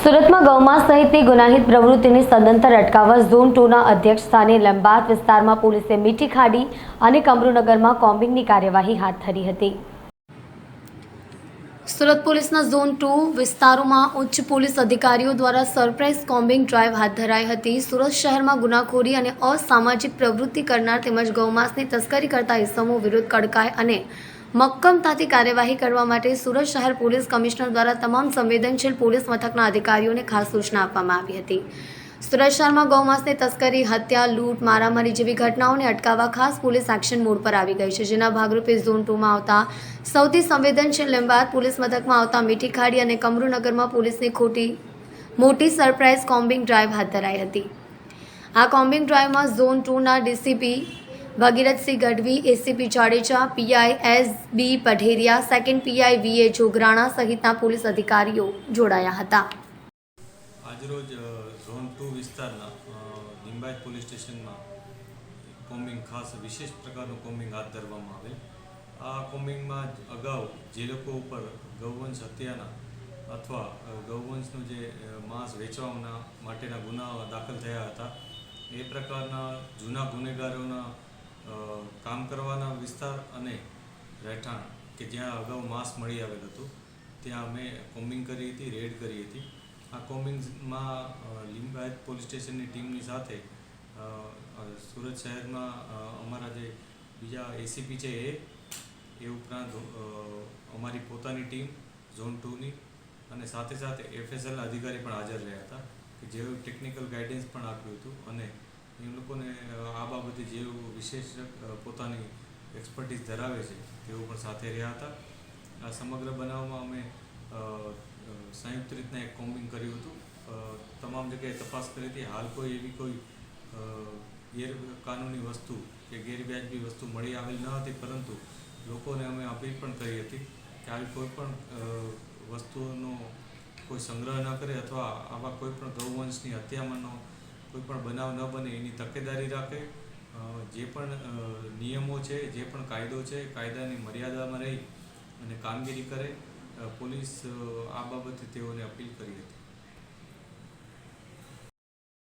સુરતમાં ગૌમાંસ સહિતની ગુનાહિત પ્રવૃત્તિને સદંતર અટકાવવા ઝોન 2ના અધ્યક્ષ સ્થાને લંબાત વિસ્તારમાં પોલીસે મીઠી ખાડી અને કમરુનગરમાં કોમ્બિંગની કાર્યવાહી હાથ ધરી હતી। સુરત પોલીસના ઝોન 2 વિસ્તારોમાં ઉચ્ચ પોલીસ અધિકારીઓ દ્વારા સરપ્રાઇઝ કોમ્બિંગ ડ્રાઈવ હાથ ધરાઈ હતી। સુરત શહેરમાં ગુનાખોરી અને અસામાજિક પ્રવૃત્તિ કરનાર તેમજ ગૌમાંસની તસ્કરી કરતા ઇસમો વિરુદ્ધ કડકાઈ અને મક્કમતાથી કાર્યવાહી કરવા માટે સુરત શહેર પોલીસ કમિશનર દ્વારા તમામ સંવેદનશીલ પોલીસ મથકના અધિકારીઓને ખાસ સૂચના આપવામાં આવી હતી। સુરત શહેરમાં ગૌમાંસની તસ્કરી, હત્યા, લૂંટ, મારામારી જેવી ઘટનાઓને અટકાવવા ખાસ પોલીસ એક્શન મોડ પર આવી ગઈ છે, જેના ભાગરૂપે ઝોન 2માં આવતા સૌથી સંવેદનશીલ લંબાત પોલીસ મથકમાં આવતા મીઠી ખાડી અને કમરુનગરમાં પોલીસની મોટી સરપ્રાઇઝ કોમ્બિંગ ડ્રાઈવ હાથ ધરાઈ હતી। આ કોમ્બિંગ ડ્રાઈવમાં ઝોન 2ના DCP Bhagirathsinh Gadhvi, ACP Jadeja, PI S B. Padheriya, second PI V A. Jograna સહિતના પોલીસ અધિકારીઓ જોડાયા હતા। આજરોજ ઝોન 2 વિસ્તારના લિંબાયત પોલીસ સ્ટેશનમાં કોમ્બિંગ ખાસ વિશેષ પ્રકારનું કોમ્બિંગ હાથ ધરવામાં આવેલ। આ કોમ્બિંગમાં અગાઉ જે લોકો ઉપર ગૌવંશ હત્યાના અથવા ગૌવંશનું જે માંસ વેચવાના માટેના ગુનાઓ દાખલ થયા હતા, એ પ્રકારના જૂના ગુનેગારોના કામ કરવાના વિસ્તાર અને રહેઠાણ કે જ્યાં અગાઉ માંસ મળી આવેલ હતું, ત્યાં અમે કોમ્બિંગ કરી હતી, રેડ કરી હતી। આ કોમ્બિંગમાં લિંબાયત પોલીસ સ્ટેશનની ટીમની સાથે સુરત શહેરમાં અમારા જે બીજા એસીપી છે એ ઉપરાંત અમારી પોતાની ટીમ ઝોન 2ની અને સાથે સાથે એફએસએલના અધિકારી પણ હાજર રહ્યા હતા કે જેઓ ટેકનિકલ ગાઈડન્સ પણ આપ્યું હતું અને એ લોકોને આ બાબતે જેઓ વિશેષ પોતાની એક્સપર્ટીઝ ધરાવે છે તેઓ પણ સાથે રહ્યા હતા। આ સમગ્ર બનાવમાં અમે સંયુક્ત રીતના એક કોમ્બિંગ કર્યું હતું। તમામ જગ્યાએ તપાસ કરી હતી। હાલ કોઈ એવી કોઈ ગેરકાનૂની વસ્તુ કે ગેરવ્યાજબી વસ્તુ મળી આવેલ ન હતી, પરંતુ લોકોને અમે અપીલ પણ કરી હતી કે આવી કોઈ પણ વસ્તુઓનો કોઈ સંગ્રહ ન કરે અથવા આવા કોઈ પણ ગૌવંશની હત્યામાંનો કોઈ પણ બનાવ ન બને એની તકેદારી રાખે। જે પણ નિયમો છે, જે પણ કાયદો છે, કાયદાની મર્યાદામાં રહી અને કામગીરી કરે। પોલીસ આ બાબતે તેઓને અપીલ કરી હતી।